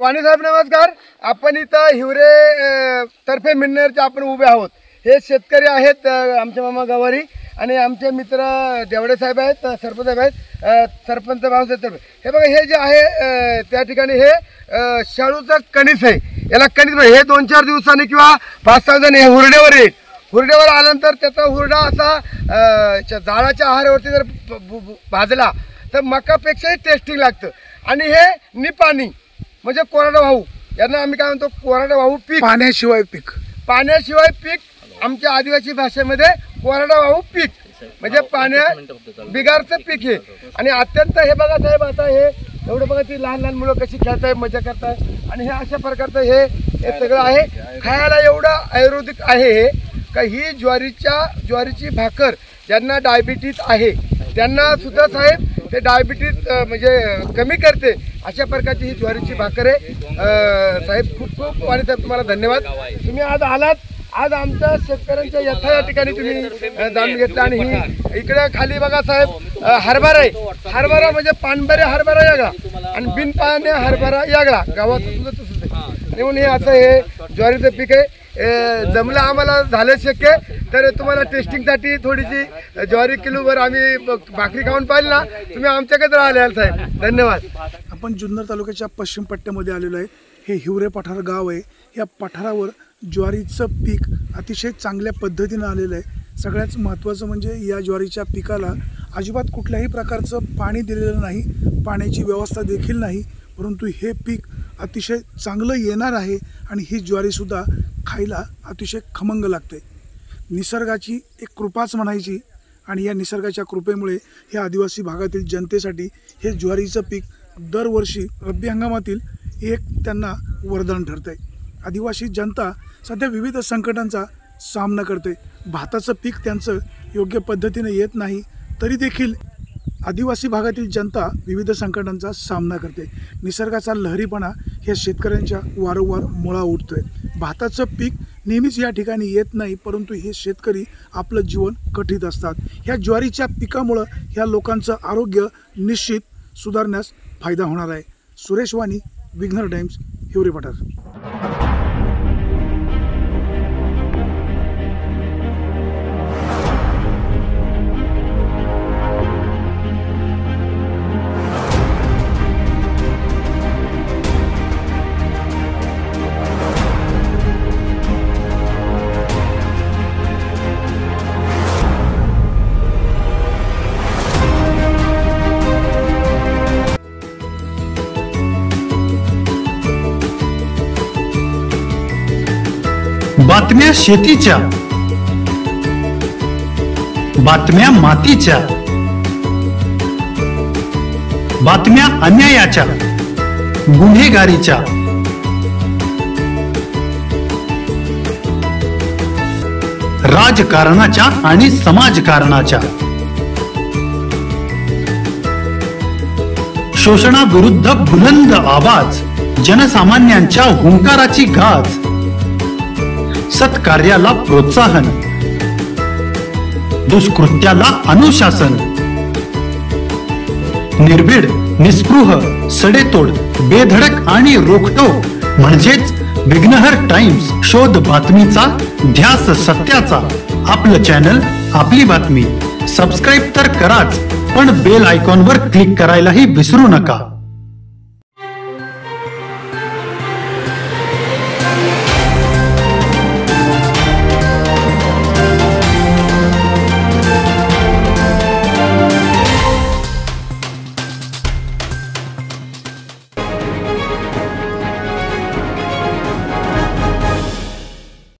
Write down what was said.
वाणी साहेब नमस्कार. आपण इथं हिवरे तर्फे मिळणारचे आपण उभे आहोत. हे शेतकरी आहेत आमचे मामा गवारी आणि आमचे मित्र देवडे साहेब आहेत, सरपंच साहेब आहेत, सरपंच भाऊसाहेब तर्फे. हे बघा हे जे आहे त्या ठिकाणी हे शाळूचं कणीस आहे. याला कणीस हे 2-4 दिवसांनी किंवा 5-6 जण हे हुरड्यावर येईल. हुरड्यावर आल्यानंतर त्याचा हुरडा असा झाडाच्या आहारावरती जर भाजला तर मकापेक्षाही टेस्टिंग लागतं. आणि हे निपाणी म्हणजे कोरडवाहू, यांना आम्ही काय म्हणतो कोरडवाहू पीक. पाण्याशिवाय पीक, पाण्याशिवाय पीक आमच्या आदिवासी भाषेमध्ये कोरडवाहू पीक म्हणजे पाण्या बिगारचं पीक हे. आणि अत्यंत हे बघा साहेब आता हे एवढं बघा ती लहान लहान मुलं कशी खेळताय मजा करताय. आणि हे अशा प्रकारचं हे सगळं आहे. खायला एवढं आयुर्वेदिक आहे हे का ही ज्वारीची भाकर ज्यांना डायबिटीज आहे त्यांना सुद्धा साहेब ते डायबिटीज म्हणजे कमी करते. अशा प्रकारची ही ज्वारीची भाकर आहे. साहेब खूप खूप आणि साहेब तुम्हाला धन्यवाद. तुम्ही आज आलात. आज आमच्या शेतकऱ्यांच्या या ठिकाणी तुम्ही जाणून घेतलं. आणि ही इकडे खाली बघा साहेब हरभरा आहे. हरभरा म्हणजे पानबरे हरभरा यागळा आणि बिनपाने हरभरा यागळा गावात सुद्धा तसंच आहे. आणि म्हणून हे असं हे ज्वारीचं पीक आहे. जमलं आम्हाला झालं शक्य तर तुम्हाला टेस्टिंगसाठी थोडीशी ज्वारी किलोवर आम्ही भाकरी खाऊन पाहिली ना तुम्ही आमच्याकडे राहिले साहेब. धन्यवाद. आपण जुन्नर तालुक्याच्या पश्चिम पट्ट्यामध्ये आलेलो आहे. हे हिवरे पठार गाव आहे. या पठारावर ज्वारीचं पीक अतिशय चांगल्या पद्धतीनं आलेलं आहे. सगळ्यात महत्त्वाचं म्हणजे या ज्वारीच्या पिकाला अजिबात कुठल्याही प्रकारचं पाणी दिलेलं नाही, पाण्याची व्यवस्था देखील नाही. परंतु हे पीक अतिशय चांगलं येणार आहे आणि ही ज्वारीसुद्धा खायला अतिशय खमंग लागते. निसर्गाची एक कृपाच म्हणायची. आणि या निसर्गाच्या कृपेमुळे ह्या आदिवासी भागातील जनतेसाठी हे ज्वारीचं पीक दरवर्षी रब्बी हंगामातील एक त्यांना वरदान ठरतं आहे. आदिवासी जनता सध्या विविध संकटांचा सामना करते. भाताचं पीक त्यांचं योग्य पद्धतीने येत नाही तरी देखील आदिवासी भागातील जनता विविध संकटांचा सामना करते. निसर्गाचा लहरीपणा ह्या शेतकऱ्यांच्या वारंवार मुळा उठतोय. भाताचं पीक नेहमीच या ठिकाणी येत नाही परंतु हे शेतकरी आपलं जीवन कठीत असतात. ह्या ज्वारीच्या पिकामुळं ह्या लोकांचं आरोग्य निश्चित सुधारण्यास फायदा होणार आहे. सुरेश वाणी, विघ्नर टाइम्स, हिवरे पठार. बातम्या शेतीच्या, बातम्या मातीच्या, बातम्या अन्यायाच्या, गुन्हेगारीच्या, राजकारणाच्या आणि समाजकारणाच्या, शोषणाविरुद्ध बुलंद आवाज, जनसामान्यांच्या हुंकाराची गाज, सत्कार्याला प्रोत्साहन, दुष्कृत्याला अनुशासन, निर्भीड, निस्पृह, सडेतोड, बेधडक आणि रोखटोक म्हणजेच विघ्नहर टाइम्स. शोध बातमीचा, ध्यास सत्याचा. आपलं चॅनल, आपली बातमी. सबस्क्राईब तर कराच पण बेल आयकॉनवर क्लिक करायलाही विसरू नका.